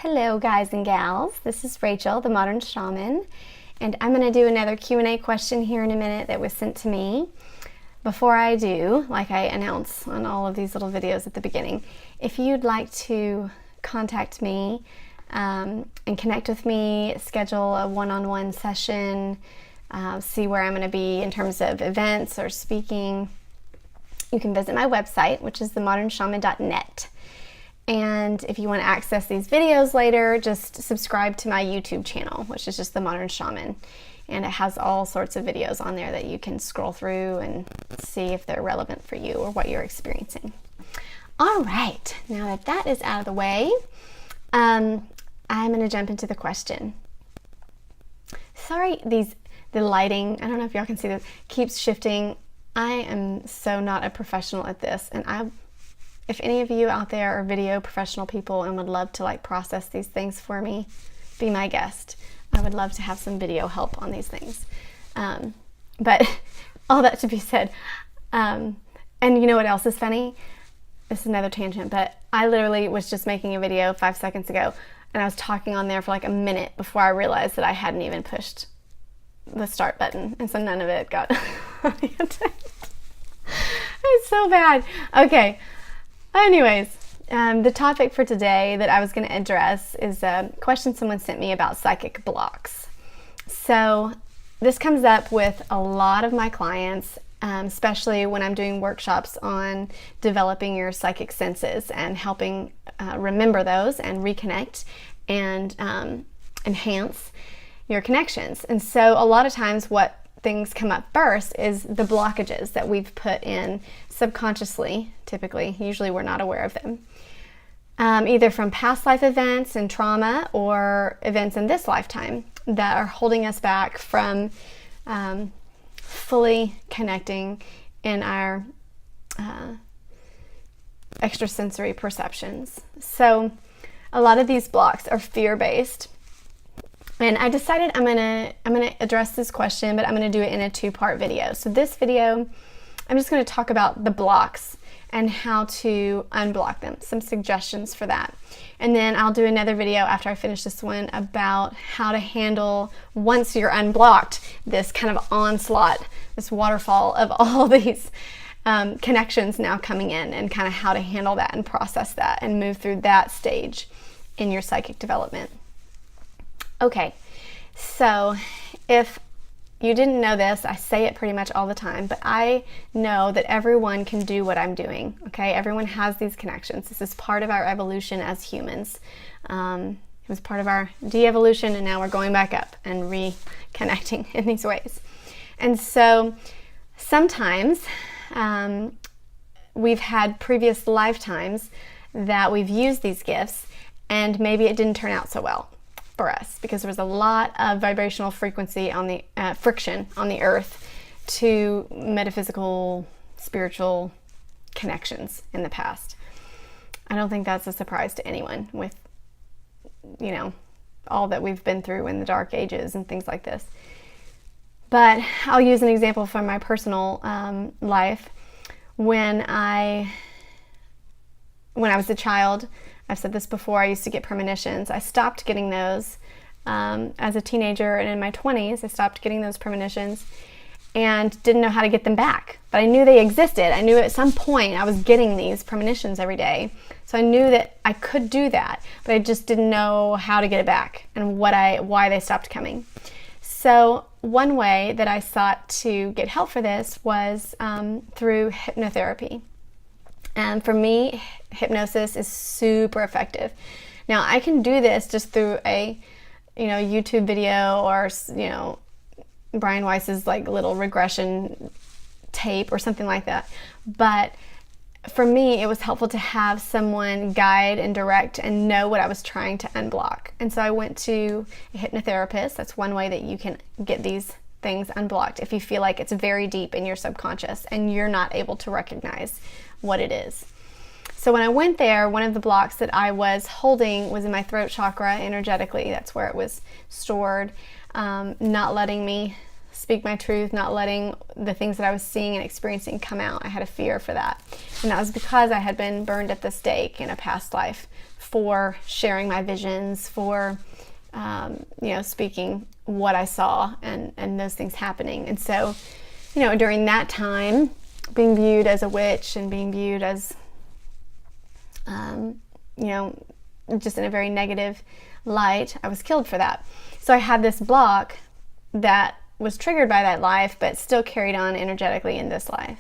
Hello guys and gals, this is Rachel, the Modern Shaman, and I'm going to do another Q&A question here in a minute that was sent to me. Before I do, like I announce on all of these little videos at the beginning, if you'd like to contact me and connect with me, schedule a one-on-one session, see where I'm going to be in terms of events or speaking, you can visit my website, which is themodernshaman.net. And if you want to access these videos later, just subscribe to my YouTube channel, which is just The Modern Shaman. And it has all sorts of videos on there that you can scroll through and see if they're relevant for you or what you're experiencing. All right, now that that is out of the way, I'm going to jump into the question. Sorry, the lighting, I don't know if y'all can see this, keeps shifting. I am so not a professional at this, and if any of you out there are video professional people and would love to like process these things for me, be my guest. I would love to have some video help on these things. But all that to be said, and you know what else is funny? This is another tangent, but I literally was just making a video 5 seconds ago and I was talking on there for like a minute before I realized that I hadn't even pushed the start button, and so none of it got It's so bad. Okay. Anyways, the topic for today that I was going to address is a question someone sent me about psychic blocks. So this comes up with a lot of my clients, especially when I'm doing workshops on developing your psychic senses and helping remember those and reconnect and enhance your connections. And so a lot of times what things come up first is the blockages that we've put in subconsciously, typically. Usually we're not aware of them. Either from past life events and trauma or events in this lifetime that are holding us back from fully connecting in our extrasensory perceptions. So a lot of these blocks are fear-based. And I decided I'm gonna address this question, but I'm gonna do it in a 2-part video. So this video, I'm just gonna talk about the blocks and how to unblock them, some suggestions for that. And then I'll do another video after I finish this one about how to handle, once you're unblocked, this kind of onslaught, this waterfall of all these connections now coming in, and kind of how to handle that and process that and move through that stage in your psychic development. Okay, so if you didn't know this, I say it pretty much all the time, but I know that everyone can do what I'm doing, okay? Everyone has these connections. This is part of our evolution as humans. It was part of our de-evolution, and now we're going back up and reconnecting in these ways. And so sometimes we've had previous lifetimes that we've used these gifts, and maybe it didn't turn out so well for us because there was a lot of vibrational frequency on the friction on the earth to metaphysical, spiritual connections in the past. I don't think that's a surprise to anyone with, you know, all that we've been through in the dark ages and things like this. But I'll use an example from my personal life. When I was a child, I've said this before, I used to get premonitions. I stopped getting those as a teenager, and in my 20s, I stopped getting those premonitions and didn't know how to get them back. But I knew they existed. I knew at some point I was getting these premonitions every day. So I knew that I could do that, but I just didn't know how to get it back and why they stopped coming. So one way that I sought to get help for this was through hypnotherapy. And for me, hypnosis is super effective. Now, I can do this just through a, YouTube video or, Brian Weiss's like little regression tape or something like that. But for me, it was helpful to have someone guide and direct and know what I was trying to unblock. And so I went to a hypnotherapist. That's one way that you can get these things unblocked if you feel like it's very deep in your subconscious and you're not able to recognize what it is. So when I went there, one of the blocks that I was holding was in my throat chakra energetically. That's where it was stored, not letting me speak my truth, not letting the things that I was seeing and experiencing come out. I had a fear for that. And that was because I had been burned at the stake in a past life for sharing my visions, for speaking what I saw and those things happening. And so, during that time, being viewed as a witch and being viewed as, just in a very negative light, I was killed for that. So I had this block that was triggered by that life, but still carried on energetically in this life.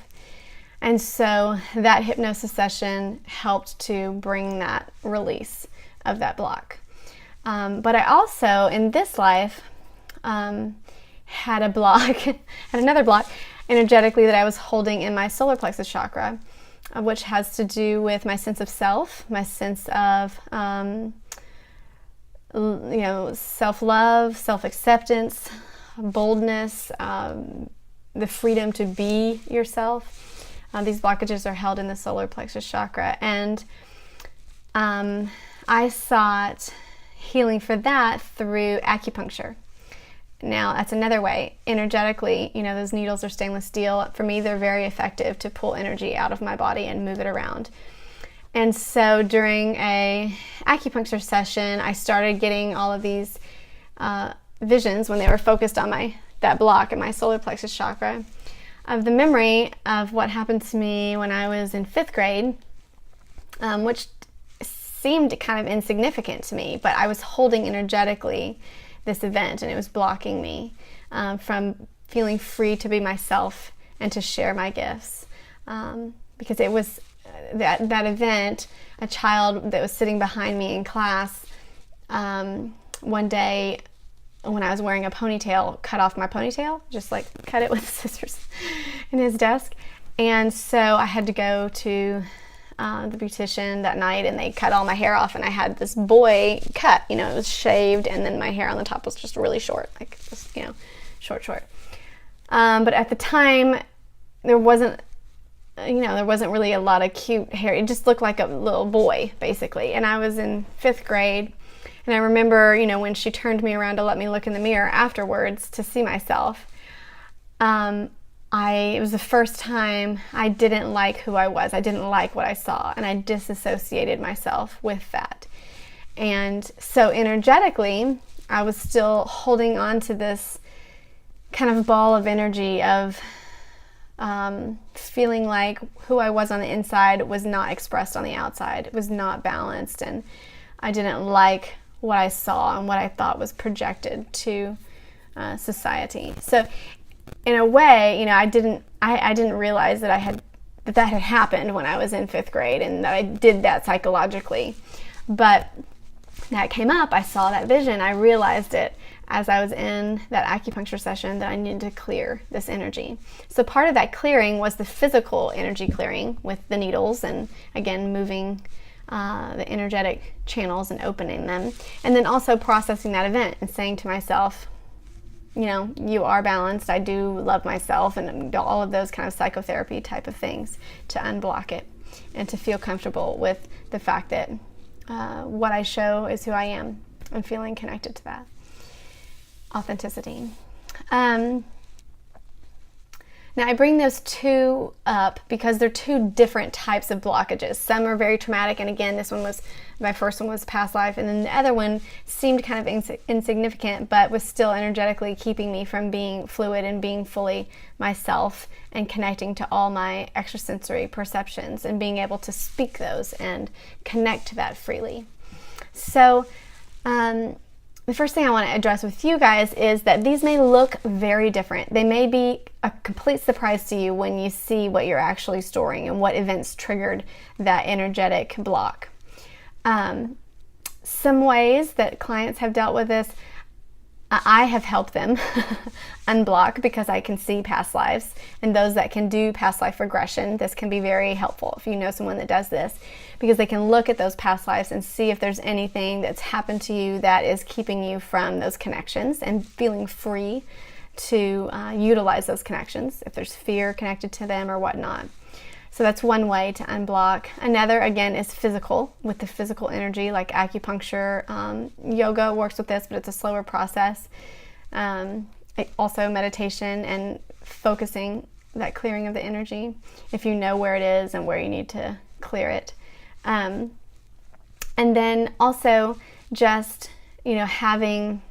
And so that hypnosis session helped to bring that release of that block. But I also, in this life, had a block, had another block energetically that I was holding in my solar plexus chakra, which has to do with my sense of self, my sense of, self-love, self-acceptance, boldness, the freedom to be yourself. These blockages are held in the solar plexus chakra. And I sought healing for that through acupuncture. Now, that's another way. Energetically, those needles are stainless steel. For me, they're very effective to pull energy out of my body and move it around. And so during a acupuncture session, I started getting all of these visions when they were focused on that block in my solar plexus chakra of the memory of what happened to me when I was in 5th grade, which seemed kind of insignificant to me, but I was holding energetically this event, and it was blocking me from feeling free to be myself and to share my gifts. Because it was that event, a child that was sitting behind me in class, one day when I was wearing a ponytail, cut off my ponytail, just like cut it with scissors in his desk. And so I had to go to the beautician that night, and they cut all my hair off, and I had this boy cut, it was shaved, and then my hair on the top was just really short, like just, short. But at the time, there wasn't really a lot of cute hair. It just looked like a little boy, basically. And I was in 5th grade, and I remember, when she turned me around to let me look in the mirror afterwards to see myself, it was the first time I didn't like who I was. I didn't like what I saw, and I disassociated myself with that. And so energetically, I was still holding on to this kind of ball of energy of feeling like who I was on the inside was not expressed on the outside. It was not balanced, and I didn't like what I saw and what I thought was projected to society. So in a way, I didn't realize that that had happened when I was in 5th grade, and that I did that psychologically. But that came up, I saw that vision, I realized it as I was in that acupuncture session that I needed to clear this energy. So part of that clearing was the physical energy clearing with the needles, and again, moving the energetic channels and opening them. And then also processing that event and saying to myself, you are balanced, I do love myself, and all of those kind of psychotherapy type of things to unblock it and to feel comfortable with the fact that what I show is who I am, and feeling connected to that. Authenticity. Now I bring those two up because they're two different types of blockages. Some are very traumatic, and again, my first one was past life, and then the other one seemed kind of insignificant, but was still energetically keeping me from being fluid and being fully myself and connecting to all my extrasensory perceptions and being able to speak those and connect to that freely. So the first thing I want to address with you guys is that these may look very different. They may be a complete surprise to you when you see what you're actually storing and what events triggered that energetic block. Some ways that clients have dealt with this, I have helped them unblock because I can see past lives, and those that can do past life regression, this can be very helpful if you know someone that does this, because they can look at those past lives and see if there's anything that's happened to you that is keeping you from those connections and feeling free to utilize those connections, if there's fear connected to them or whatnot. So that's one way to unblock. Another, again, is physical, with the physical energy, like acupuncture. Yoga works with this, but it's a slower process. Also meditation and focusing, that clearing of the energy, if you know where it is and where you need to clear it. And then also just, having,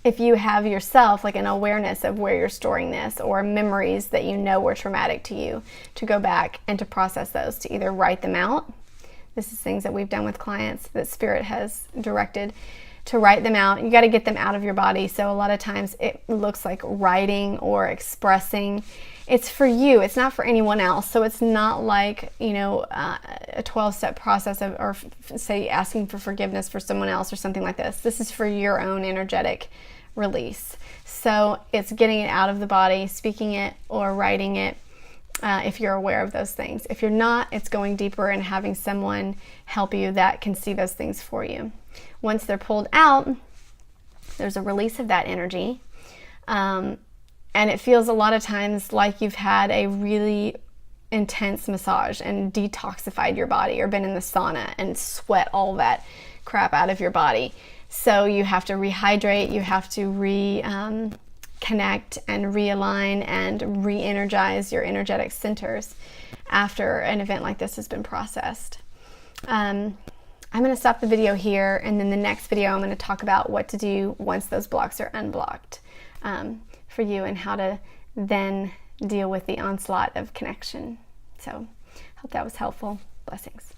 if you have yourself like an awareness of where you're storing this, or memories that were traumatic to you, to go back and to process those, to either write them out. This is things that we've done with clients that Spirit has directed to write them out. You got to get them out of your body. So a lot of times it looks like writing or expressing. It's for you. It's not for anyone else. So it's not like, a 12-step process of, or say asking for forgiveness for someone else or something like this. This is for your own energetic release. So it's getting it out of the body, speaking it or writing it, if you're aware of those things. If you're not, it's going deeper and having someone help you that can see those things for you. Once they're pulled out, there's a release of that energy. And it feels a lot of times like you've had a really intense massage and detoxified your body, or been in the sauna and sweat all that crap out of your body. So you have to rehydrate, you have to connect and realign and re-energize your energetic centers after an event like this has been processed. I'm going to stop the video here, and then the next video I'm going to talk about what to do once those blocks are unblocked for you, and how to then deal with the onslaught of connection. So, hope that was helpful. Blessings.